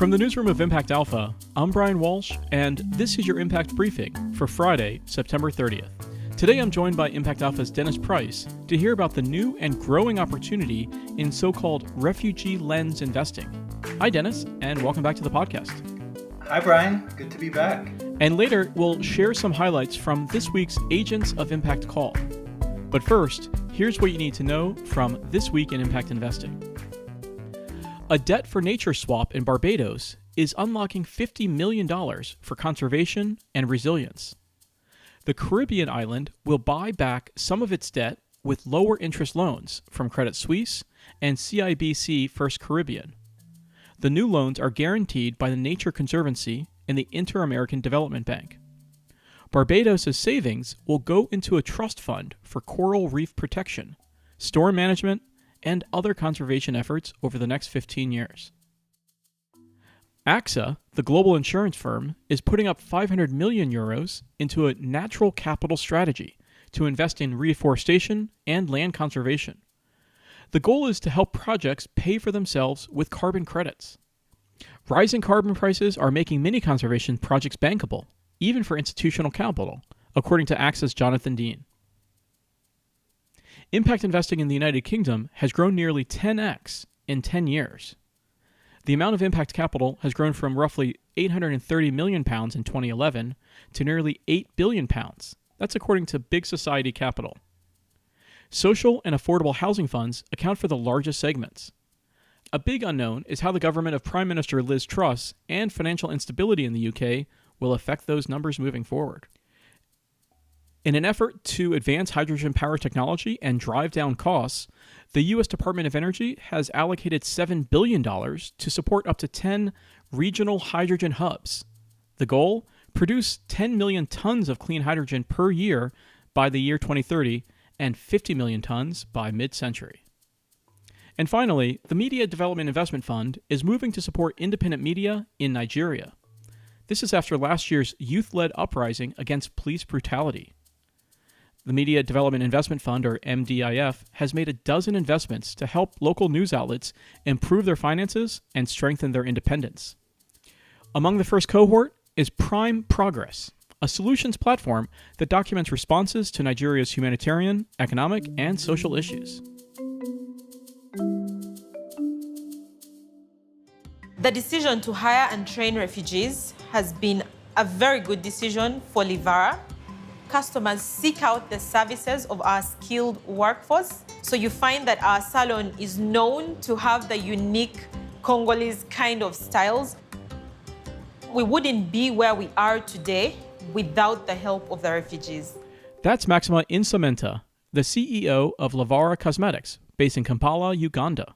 From the newsroom of Impact Alpha, I'm Brian Walsh, and this is your Impact Briefing for Friday, September 30th. Today I'm joined by Impact Alpha's Dennis Price to hear about the new and growing opportunity in so-called refugee lens investing. Hi, Dennis, and welcome back to the podcast. Hi, Brian. Good to be back. And later, we'll share some highlights from this week's Agents of Impact call. But first, here's what you need to know from This Week in Impact Investing. A debt for nature swap in Barbados is unlocking $50 million for conservation and resilience. The Caribbean island will buy back some of its debt with lower interest loans from Credit Suisse and CIBC First Caribbean. The new loans are guaranteed by the Nature Conservancy and the Inter-American Development Bank. Barbados' savings will go into a trust fund for coral reef protection, storm management, and other conservation efforts over the next 15 years. AXA, the global insurance firm, is putting up 500 million euros into a natural capital strategy to invest in reforestation and land conservation. The goal is to help projects pay for themselves with carbon credits. Rising carbon prices are making many conservation projects bankable, even for institutional capital, according to AXA's Jonathan Dean. Impact investing in the United Kingdom has grown nearly 10x in 10 years. The amount of impact capital has grown from roughly £830 million in 2011 to nearly £8 billion. That's according to Big Society Capital. Social and affordable housing funds account for the largest segments. A big unknown is how the government of Prime Minister Liz Truss and financial instability in the UK will affect those numbers moving forward. In an effort to advance hydrogen power technology and drive down costs, the U.S. Department of Energy has allocated $7 billion to support up to 10 regional hydrogen hubs. The goal? Produce 10 million tons of clean hydrogen per year by the year 2030 and 50 million tons by mid-century. And finally, the Media Development Investment Fund is moving to support independent media in Nigeria. This is after last year's youth-led uprising against police brutality. The Media Development Investment Fund, or MDIF, has made a dozen investments to help local news outlets improve their finances and strengthen their independence. Among the first cohort is Prime Progress, a solutions platform that documents responses to Nigeria's humanitarian, economic, and social issues. The decision to hire and train refugees has been a very good decision for Livara. Customers seek out the services of our skilled workforce. So you find that our salon is known to have the unique Congolese kind of styles. We wouldn't be where we are today without the help of the refugees. That's Maxima Insamenta, the CEO of Livara Cosmetics, based in Kampala, Uganda.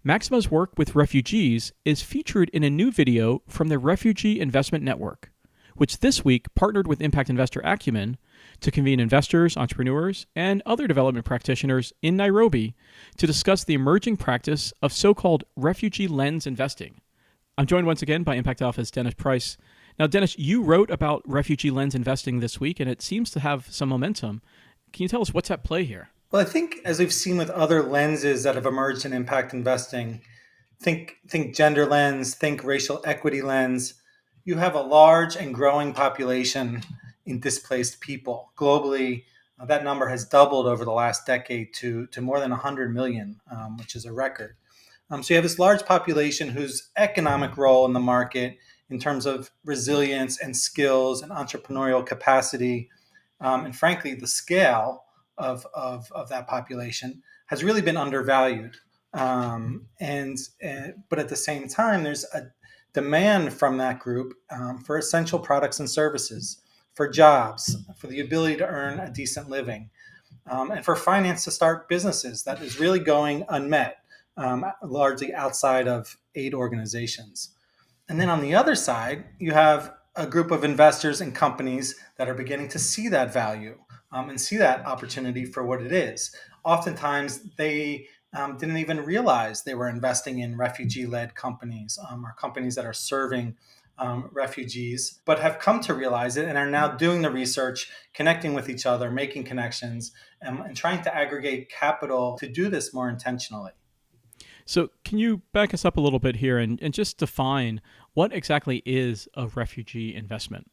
Maxima's work with refugees is featured in a new video from the Refugee Investment Network, which this week partnered with Impact Investor Acumen to convene investors, entrepreneurs, and other development practitioners in Nairobi to discuss the emerging practice of so-called refugee lens investing. I'm joined once again by Impact Alpha's Dennis Price. Now, Dennis, you wrote about refugee lens investing this week, and it seems to have some momentum. Can you tell us what's at play here? Well, I think as we've seen with other lenses that have emerged in impact investing, think gender lens, think racial equity lens, you have a large and growing population in displaced people. Globally, that number has doubled over the last decade to more than 100 million, which is a record. So you have this large population whose economic role in the market in terms of resilience and skills and entrepreneurial capacity, and frankly, the scale of that population has really been undervalued. But at the same time, there's a demand from that group for essential products and services, for jobs, for the ability to earn a decent living, and for finance to start businesses that is really going unmet, largely outside of aid organizations. And then on the other side, you have a group of investors and companies that are beginning to see that value and see that opportunity for what it is. Oftentimes, they didn't even realize they were investing in refugee-led companies or companies that are serving refugees, but have come to realize it and are now doing the research, connecting with each other, making connections, and trying to aggregate capital to do this more intentionally. So, can you back us up a little bit here and just define what exactly is a refugee investment?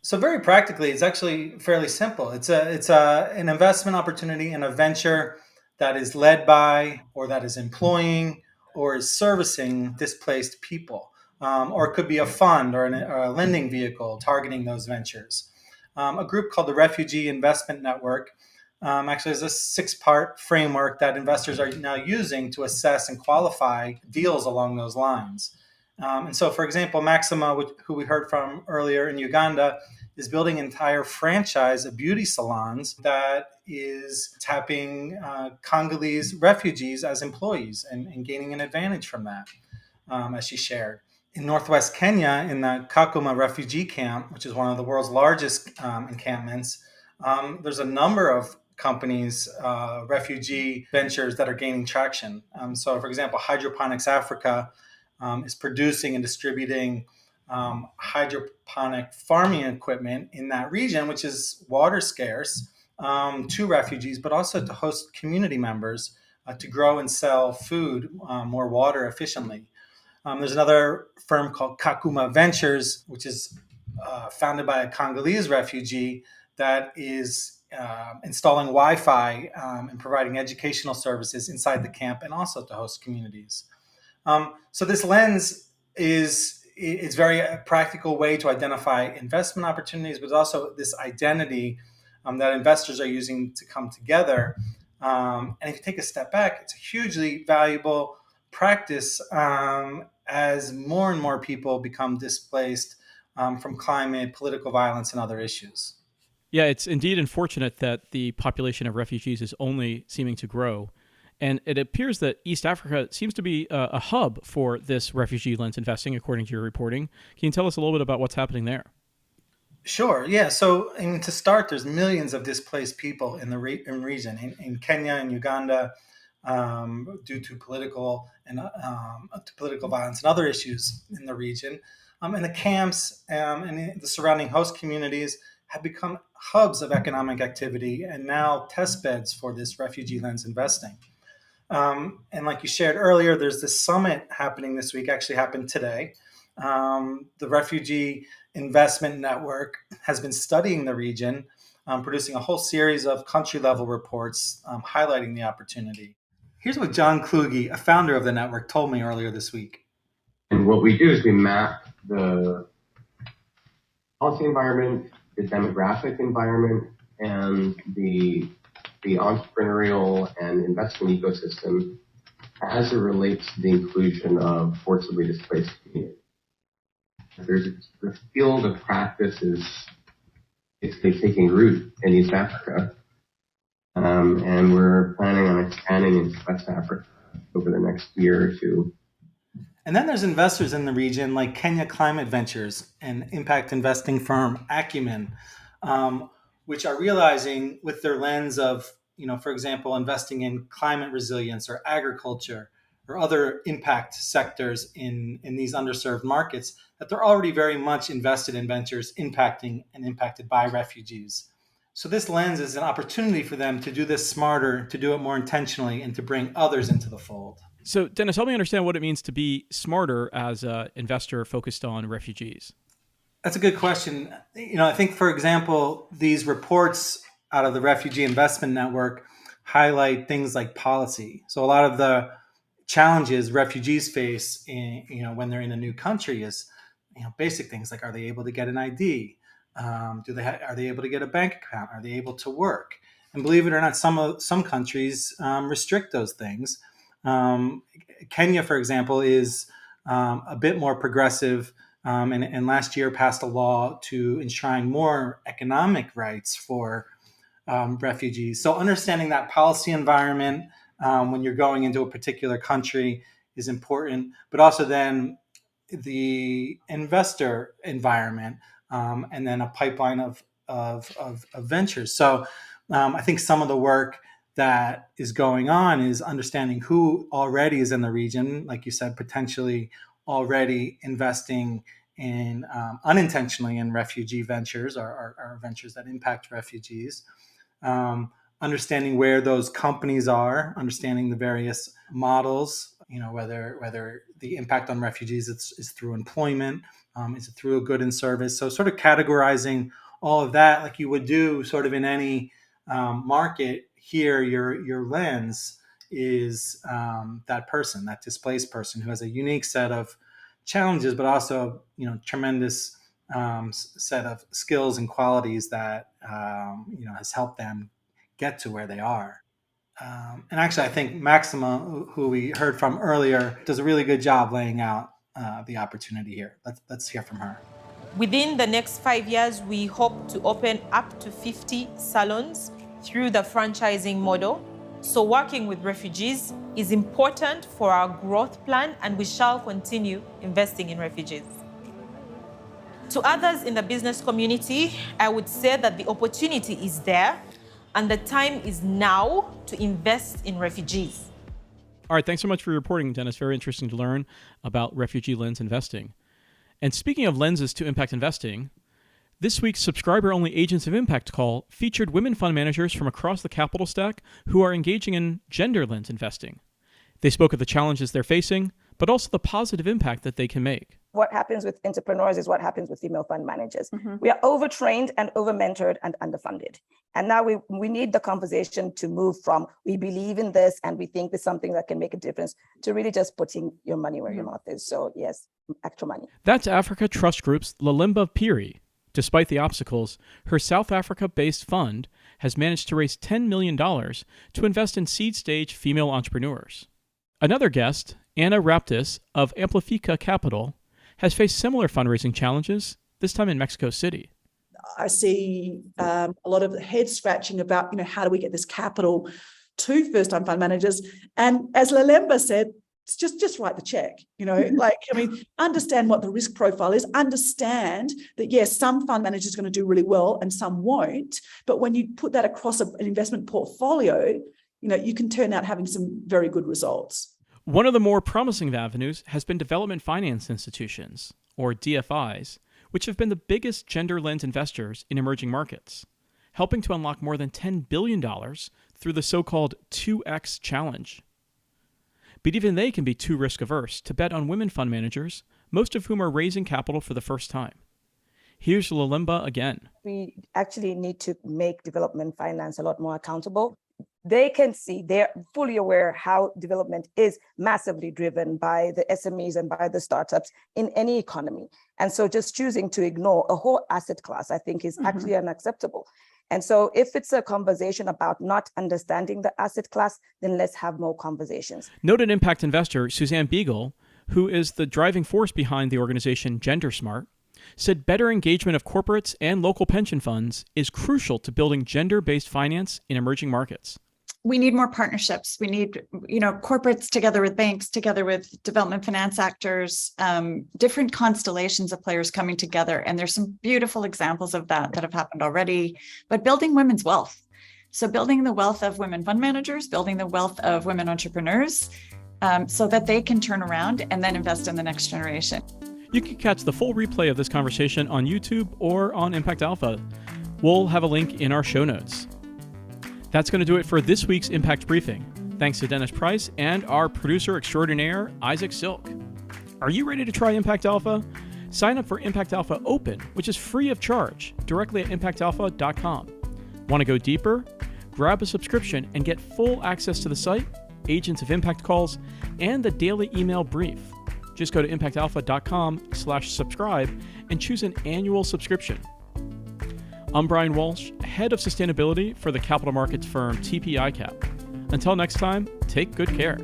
So very practically, it's actually fairly simple. An investment opportunity in a venture that is led by, or that is employing, or is servicing displaced people, or it could be a fund or a lending vehicle targeting those ventures. A group called the Refugee Investment Network actually is a six-part framework that investors are now using to assess and qualify deals along those lines. And so, for example, Maxima, who we heard from earlier in Uganda, is building an entire franchise of beauty salons that is tapping Congolese refugees as employees and gaining an advantage from that, as she shared. In northwest Kenya, in the Kakuma refugee camp, which is one of the world's largest encampments, there's a number of companies, refugee ventures that are gaining traction. So, for example, Hydroponics Africa is producing and distributing hydroponic farming equipment in that region, which is water scarce, to refugees, but also to host community members to grow and sell food more water efficiently. There's another firm called Kakuma Ventures, which is founded by a Congolese refugee that is installing Wi-Fi and providing educational services inside the camp and also to host communities. So this lens is it's very practical way to identify investment opportunities, but also this identity that investors are using to come together. And if you take a step back, it's a hugely valuable practice as more and more people become displaced from climate, political violence, and other issues. Yeah, it's indeed unfortunate that the population of refugees is only seeming to grow. And it appears that East Africa seems to be a hub for this refugee lens investing, according to your reporting. Can you tell us a little bit about what's happening there? Sure. Yeah. So, I mean, to start, there's millions of displaced people in the region, in Kenya and Uganda, due to political violence and other issues in the region. And the camps and the surrounding host communities have become hubs of economic activity and now test beds for this refugee lens investing. And like you shared earlier, there's this summit happening this week, actually happened today. The Refugee Investment Network has been studying the region, producing a whole series of country level reports highlighting the opportunity. Here's what John Kluge, a founder of the network, told me earlier this week. And what we do is we map the policy environment, the demographic environment, and the entrepreneurial and investment ecosystem as it relates to the inclusion of forcibly displaced communities. The field of practice is basically taking root in East Africa, and we're planning on expanding into West Africa over the next year or two. And then there's investors in the region like Kenya Climate Ventures and impact investing firm Acumen, which are realizing with their lens of, for example, investing in climate resilience or agriculture or other impact sectors in these underserved markets, that they're already very much invested in ventures impacting and impacted by refugees. So this lens is an opportunity for them to do this smarter, to do it more intentionally, and to bring others into the fold. So, Dennis, help me understand what it means to be smarter as an investor focused on refugees. That's a good question. I think, for example, these reports out of the Refugee Investment Network highlight things like policy. So a lot of the challenges refugees face when they're in a new country is basic things like, are they able to get an ID? Are they able to get a bank account? Are they able to work? And believe it or not, some countries restrict those things. Kenya, for example, is a bit more progressive, and last year passed a law to enshrine more economic rights for refugees. So understanding that policy environment when you're going into a particular country is important, but also then the investor environment, and then a pipeline of ventures. So I think some of the work that is going on is understanding who already is in the region, like you said, potentially already investing in unintentionally in refugee ventures or ventures that impact refugees. Understanding where those companies are, understanding the various models whether the impact on refugees is through employment, is it through a good and service. So sort of categorizing all of that like you would do sort of in any market. Here, your lens is that person, that displaced person who has a unique set of challenges, but also tremendous set of skills and qualities that has helped them get to where they are. And actually, I think Maxima, who we heard from earlier, does a really good job laying out the opportunity here. Let's hear from her. Within the next 5 years, we hope to open up to 50 salons through the franchising model. So working with refugees is important for our growth plan, and we shall continue investing in refugees. To others in the business community, I would say that the opportunity is there, and the time is now to invest in refugees. All right, thanks so much for reporting, Dennis. Very interesting to learn about refugee lens investing. And speaking of lenses to impact investing, this week's subscriber-only Agents of Impact call featured women fund managers from across the capital stack who are engaging in gender lens investing. They spoke of the challenges they're facing, but also the positive impact that they can make. What happens with entrepreneurs is what happens with female fund managers. We are overtrained and over-mentored and underfunded. And now we need the conversation to move from we believe in this and we think there's something that can make a difference to really just putting your money where your mouth is. So yes, actual money. That's Africa Trust Group's Lalimba Piri. Despite the obstacles, her South Africa-based fund has managed to raise $10 million to invest in seed-stage female entrepreneurs. Another guest, Anna Raptis of Amplifica Capital, has faced similar fundraising challenges, this time in Mexico City. I see a lot of head scratching about, how do we get this capital to first-time fund managers? And as Lalemba said, it's just write the check, understand what the risk profile is, understand that, yes, some fund managers are going to do really well and some won't. But when you put that across an investment portfolio, you can turn out having some very good results. One of the more promising avenues has been development finance institutions, or DFIs, which have been the biggest gender lens investors in emerging markets, helping to unlock more than $10 billion through the so-called 2X challenge. But even they can be too risk-averse to bet on women fund managers, most of whom are raising capital for the first time. Here's Lalimba again. We actually need to make development finance a lot more accountable. They can see, they're fully aware how development is massively driven by the SMEs and by the startups in any economy. And so just choosing to ignore a whole asset class, I think, is actually unacceptable. And so if it's a conversation about not understanding the asset class, then let's have more conversations. Noted impact investor Suzanne Beagle, who is the driving force behind the organization GenderSmart, said better engagement of corporates and local pension funds is crucial to building gender-based finance in emerging markets. We need more partnerships. We need, corporates together with banks, together with development finance actors, different constellations of players coming together. And there's some beautiful examples of that have happened already. But building women's wealth. So building the wealth of women fund managers, building the wealth of women entrepreneurs, so that they can turn around and then invest in the next generation. You can catch the full replay of this conversation on YouTube or on Impact Alpha. We'll have a link in our show notes. That's going to do it for this week's Impact Briefing. Thanks to Dennis Price and our producer extraordinaire, Isaac Silk. Are you ready to try Impact Alpha? Sign up for Impact Alpha Open, which is free of charge, directly at impactalpha.com. Want to go deeper? Grab a subscription and get full access to the site, Agents of Impact calls, and the daily email brief. Just go to impactalpha.com/subscribe and choose an annual subscription. I'm Brian Walsh, Head of Sustainability for the capital markets firm TP ICAP. Until next time, take good care.